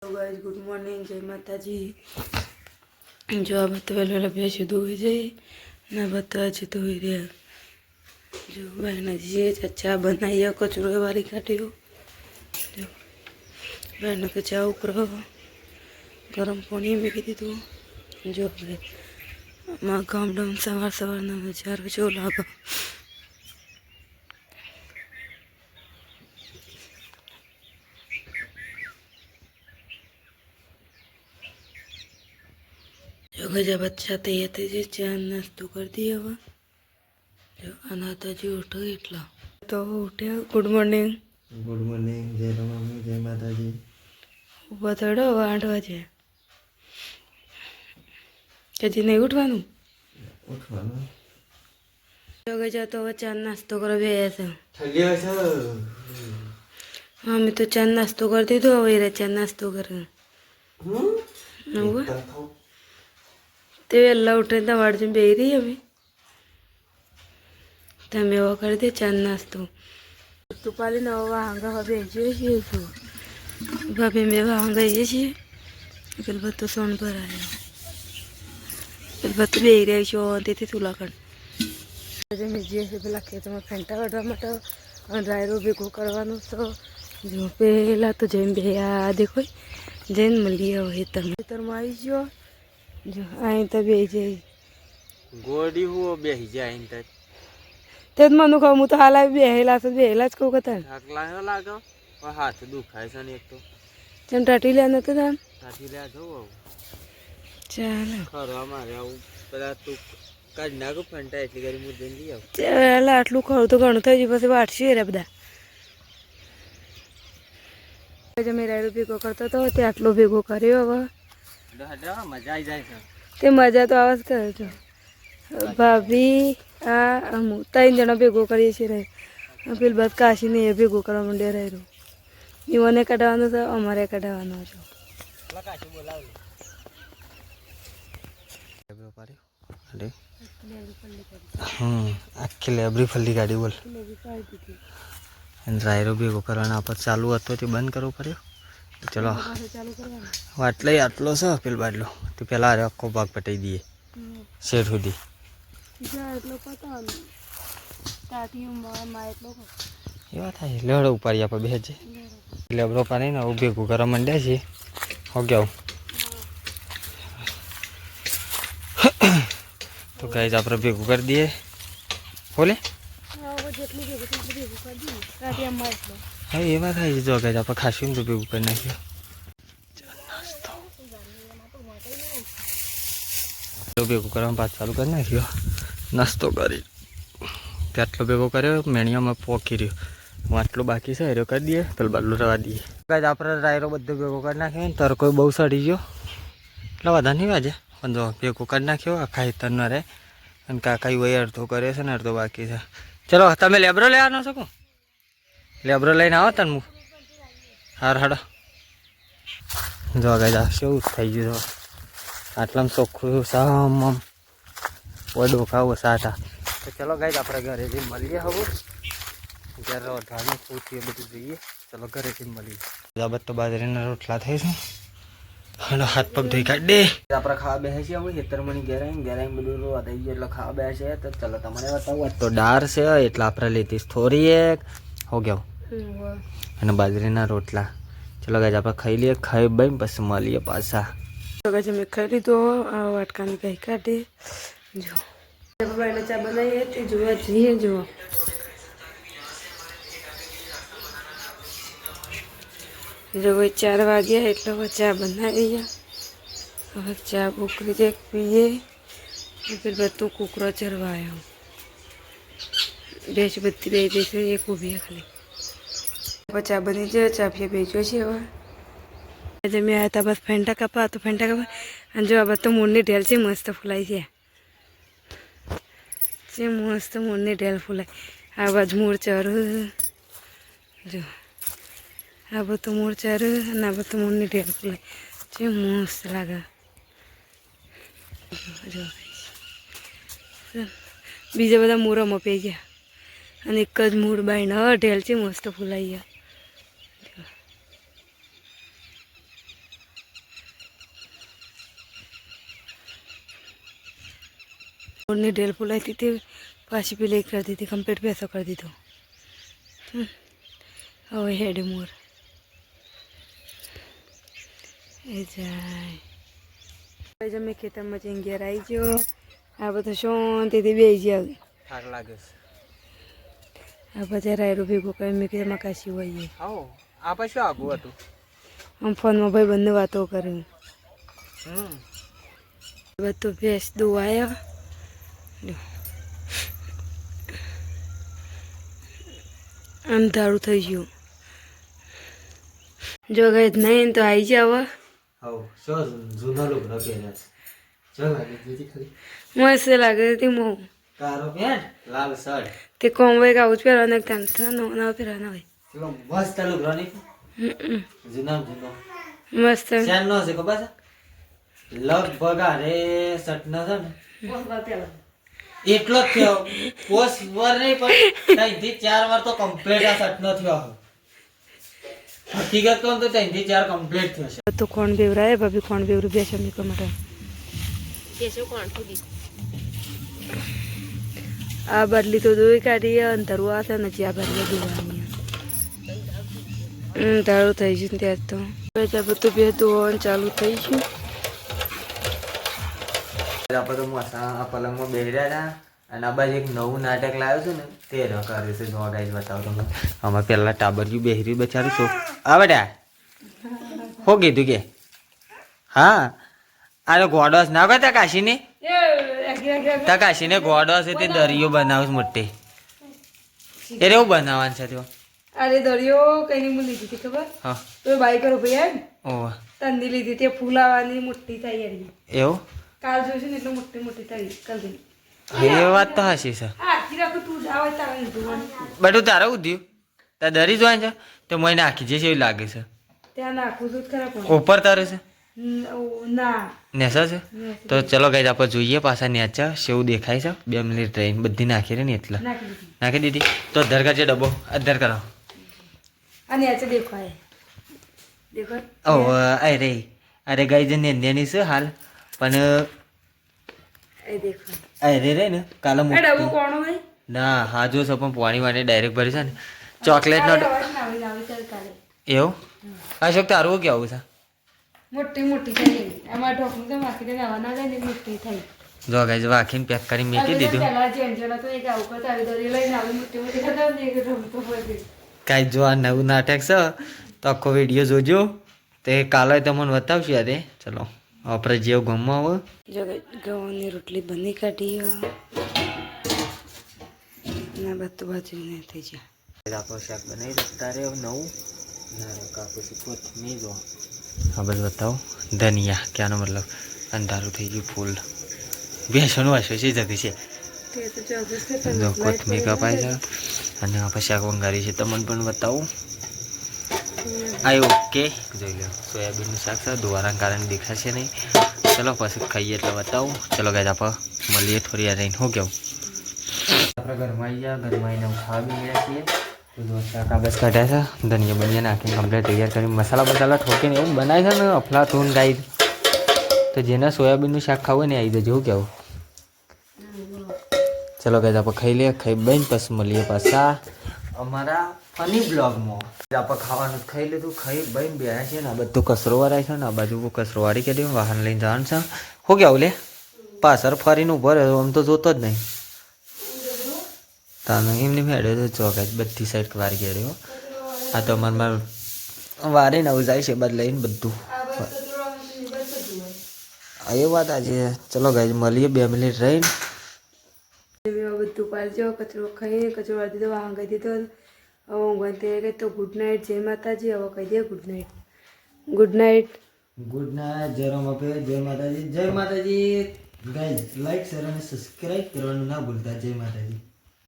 Hello guys, good morning, जय माता जी। जो आ बतवेल भैंस धोई जाए ना बता धोई दे। जो बहन जी चा बनाई कचरो वारी काटी जो बहन के चा ऊपर गरम पानी में दीधु। जो गामडा सवार सवार नजारो जो लाग जो गजा बच्चा तैयार थे जी चा नास्तो कर दिया हुआ। जो अनाथा जी उठ इटला तो उठे। Good morning. गुड मॉर्निंग, जय राम, जय माता जी। ऊबा थोड़ो 8 वाजे कहीं नहीं उठवानु। उठવાનું जो गजा तो चा नास्तो कर ऐसा ઠંડી હોય છે। हाँ मैं तो चा नास्तो कर दी तो वे चा नास्तो कर તરખાવ ते वेला उठे तो वाड़ में बेही रही अभी तमें वो कर दे चा नास्तो तू पाली ना वो हांगा भाभी भेजो भाभी में हांगा ये फिर बत्तो सोन पर आया फिर बत्तो बेही रही शो देती तुला कर मिर्जी से पेला खेत में फेंटा काढ़वा माटे रायरो भेगो करवानो तो जो पेला तो जैन बेया देखो जैन मળી ખેતરમાં આવી ગયો। જો અહીં તો બેસી જાય ગોડી હું બેસી જાય ને તે જ મને કહું હું તો હાલ આવી બેહેલા જ કહું કે તને થાક લાગ્યો લાગે પણ હાથ દુખાય છે ને એક તો ચમ ટાટી લે નતું તાન સાથી લે જવું ચાલ ખરવા મારે આવું પેલા તું કાઢ નાખો ફંટા એટલી કરી હું જઈને લઈ આવું ચાલ આટલું ખરું તો ઘણું થઈ ગયું પછી વાટશે રે બધા મેં રાયરો ભેગો કરતો હતો તે આટલો ભેગો કર્યો હવે મજા આવી જાય છે તે મજા તો આવે જ કરે છો ભાભી આ હું 3 જણા ભેગો કરીએ છીએ રે પેલી બાદ કાશીને એ ભેગો કરવા માંડ્યા રાયરો ઈવને કાઢવાનો છે અમારે કાઢવાનો છે કાશી બોલાવ લે આખી લેબરી ફલ્લી ગાડી બોલ રાયરો ભેગો કરવાનો આપણે ચાલુ હતો તે બંધ કરવો પડ્યો। ચલો આટલે આટલો છે પેલ બાટલો તે પેલા આખો ભાગ પટાઈ દઈએ શેર સુધી એવા થાય લેવડો ઉપાડી આપણે બેસે લેબરો પાણી ને ભેગું કરવા માંડ્યા છીએ હો ગયા તો ગાઈસ આપણે ભેગું કરી દઈએ બોલે હા એવા થાય છે। જો ગાઈસ આપણે ખાસું તો ભેગું કરી નાખ્યું ભેગું કરવા પાછું ચાલુ કરી નાખ્યો નાસ્તો કરી તેટલો ભેગો કર્યો મેણિયામાં પોકી રહ્યો આટલો બાકી છે એરો કરી દઈએ પેલું બાટલું રવા દઈએ ગાઈસ આપણે રાયરો બધો ભેગો કરી નાખ્યો ને તાર કોઈ બહુ સડી ગયો એટલે બધા નહીં વાજે પણ જો ભેગો કરી નાખ્યો આખા હિતરનો રે અને કાકા હોય અડધો કરે છે ને અડધો બાકી છે। ચલો તમે લેબરો લેવાનો છો કોણ લેબરો લઈને આવો તને હું હાર હાડો જો ગાઈસ કેવું થઈ ગયું જો આટલામાં ચોખ્ખું સામ ઓડો ખાવો સાટા તો ચલો ગાઈસ આપણે ઘરે જઈને મળીએ હવે ઘરે રોટલાની પૂછીએ બધું જોઈએ ચલો ઘરે જઈને મળીએ બરાબર તો બાજરીના રોટલા થઈ છે હાલો હાથ પગ ધોઈ કાઢ દે આપણે ખાવા બેસે છીએ હવે ખેતરમાંની ઘેરાઈ બધું રોવા થઈ ગયું એટલે ખાવા બેસે તો ચલો તમને બતાવું તો ડાર છે એટલે આપણે લીધી થોડી એક હો ગયો અને બાજરીના રોટલા ચલો ગાઈસ આપણે ખાઈ લઈએ ખાઈ બાઈ પછી મળીએ પાછા તો ગજે મેં ખાઈ લીધો આ વાટકાની કઈ કાઢી જો ભાઈને ચા બનાવીએ તે જોવા જઈએ જો જો 4 વાગ્યા એટલે હવે ચા બનાવી હવે ચા ઉકળી જાય પીએ फिर बत्तू कुकरा चरवाया बेच बत्ती दे बेच एक ऊभी खाली चा बनी जाए चा पिए बेचो छे हवा जब मैं आया था बस फेंटा कपा तो फेंटा कपा जो अब तो मुन्नी ढेल से मस्त फुलाई से मस्त मुन्नी ढेल फुलाई आ बाज मोर चर जो अब तो मोर चर ना अब तो मुन्नी ढेल फुलाई जे मस्त लगा जो बीजा बदा मूरा मपी गया અને એક જ મૂળ બાઈને 8 ઢેલ છે મસ્ત ફૂલાઈ ગયા। મોરની ઢેલ ફૂલાઈ હતી તે પાછી પેલી કરી દીધી કમ્પ્લીટ ભેંસો કરી દીધો હવે હેડ મોર એ જાય અમે ખેતરમાં જઈને ઘેર આવી ગયો આ બધું શાંતિથી બેસી જાવ થાક લાગે છે આ બધા રાયરું ભેગું કરી મેં કીધું મકાશી હોઈએ આવો આ પછી શું આગું હતું આમ ફોનમાં ભાઈ બંને વાતો કરી બધું ભેંસ દોવાયો અંધારું થઈ ગયું જો ગઈ નહીં તો આવી જાવ જૂનો લુગડો પહેર્યા છે મસ્ત લાગે તે મો કારો પેન્ટ લાલ શર્ટ તે કોમવાય કે આવું જ પહેરવાના ત્યાં નવા પહેરવાના હોય પેલો મસ્ત લુગડો નહીં જૂનો મસ્ત શેન નો છે ખબર છે લગભગ આરે શર્ટ નો છે ને એટલો જ થયો પોસ્ટ વાર નહીં પણ 3 થી 4 વાર તો કમ્પ્લીટ આ શર્ટ નો થયો હકીકત કહું તો 3 થી 4 કમ્પ્લીટ થયો છે તો કોણ બેવરાય ભાભી કોણ બેવરું બેસે મી કમરે આ બદલી તો દોઈ કાઢી અંધારું આ છે નથી આ બદલી દોવાની અંધારું થઈ ગયું ત્યાં તો બધું બે ધોવાનું ચાલુ થઈ ગયું આપણે તો આ પલંગમાં બેસી રહ્યા હતા અને આ બાજુ એક નવું નાટક લાવ્યું છું ને તે કરે છે જો ગાઈસ બતાવો તમે આમાં પહેલા ટાબરિયું બેસી રહ્યું બચારું છો આ બેટા હો કીધું કે હા આ ગોડોસ ના કહેતા કાશીને કાશીને ગોડોસ તે દરિયો બનાવું મોટે એટલે એવું બનાવવાનું છે તો અરે દરિયો કઈ નહીં લીધી હતી ખબર હા તો બાઈક પર ભાઈ ઓહ તંદી લીધી તે ફૂલાવાની મોટી તૈયારી એવું કાલ જોઈશું ને એટલે મોટી મોટી થઈ કાલ દઈ એ વાત તો હાસી છે આખી રાખો તું જાવ તારે જોવાનું બધું તારે ઉદ્યું તાર દરી જોવાનું છે તો મને નાખી જશે એવું લાગે છે ત્યાં નાખું છું ખરા પણ ઉપર તારે છે ના નેસા છે તો ચલો ગાઈસ આપણે જોઈએ પાછા નેચા કેવું દેખાય છે 2 મિનિટ રહીને બધી નાખી રહી ને એટલે નાખી દીધી તો અધર કરજે ડબ્બો અધર કરો અને આ દેખો આ દેખો ઓ અરે ગાઈસ નેની છે હાલ પણ એ દેખો અરે રે ને કાલે એ ડબ્બો કોણ હોય ના હા જો છે પણ પાણી માટે ડાયરેક્ટ ભરી છે ને ચોકલેટ નો એવું આ શોક તારું કેવું છે મોટી મોટી થઈ ગઈ આમાં ઢોકળું તો માખી નવા ના જાય ને મોટી થઈ જો ગાઈસ વાખીને પેક કરી મેકી દીધું પેલા જેમ જેમ તો એક આવું કરતા આવી દોરી લઈને આવી મોટી મોટી કરતા ને એક ઢોકળું હોય કાંઈ જો આ નવું નાટક છે તો આખો વિડીયો જોજો તે કાલે તમને બતાવશે યાર ચલો આપણે જેવું ગમવા આવે જો ગવાની રોટલી બની કાઢી ના બધું બાજરીને થઈ જાય આપણો શાક બનાવી શકતા રે નવું ના કાપું છું કોથમીર જો હા બધું બતાવો ધનિયા ક્યાંનો મતલબ અંધારું થઈ ગયું ફૂલ બેસવાનું હશે છે જગી છે જો કોથમીર કપાય છે અને આપણે શાક વંગારી છે તમને પણ બતાવું આ ઓકે જોઈ લો સોયાબીનનું શાક છે ધોવાના કારણે દેખાશે નહીં ચલો પછી ખાઈએ એટલે બતાવું ચલો ગાઈસ આપણે મળીએ થોડી વાર રહીને શું કેવું આપણે ઘરમાં આવી ગયા ઘરમાં આવીને ખાવા બી ગયા છીએ તો જો શાક આ બસ કાઢ્યા છે ધનિયા બનિયા નાખીને કમ્પ્લીટ તૈયાર કરી મસાલા બસાલા ઠોકીને એવું બનાવે છે ને અફલાથૂન ગાઈસ તો જેને સોયાબીનનું શાક ખાવું ને આવી જજો કેવું ચલો ગાઈસ આપણે ખાઈ લઈએ ખાઈ બન પછી મળીએ પાછા અમારા ફની બ્લોગમાં આપણે ખાવાનું ખાઈ લીધું ખાઈ બન બેઠા છે ને આ બધું કચરો વાળાય છે ને આ બાજુ કચરો વાળી કરી વાહન લઈને જવાનું છે શું કેવું લે પાછળ ફરીને ઉભો રહ્યો આમ તો જોતો જ નહીં તાનું એમની મેળ્યો તો ચોકાય બધી સાઈડ વારી ગયો આ તો અમારે વારે ને આવું જાય છે બાદ લઈને બધું એ વાત આજે ચલો ગાઈસ મળીએ 2 મિનિટ રહીને બધું પાડજો કચરો ખાઈ કચરો વાળી દીધો વાહન કહી દીધો હવે ઊંઘવા તે કહે તો ગુડ નાઇટ જય માતાજી હવે કહી દે good night good night good night જય રામ આપે જય માતાજી ગાઈસ લાઈક શેર અને સબસ્ક્રાઇબ કરવાનું ના ભૂલતા જય માતાજી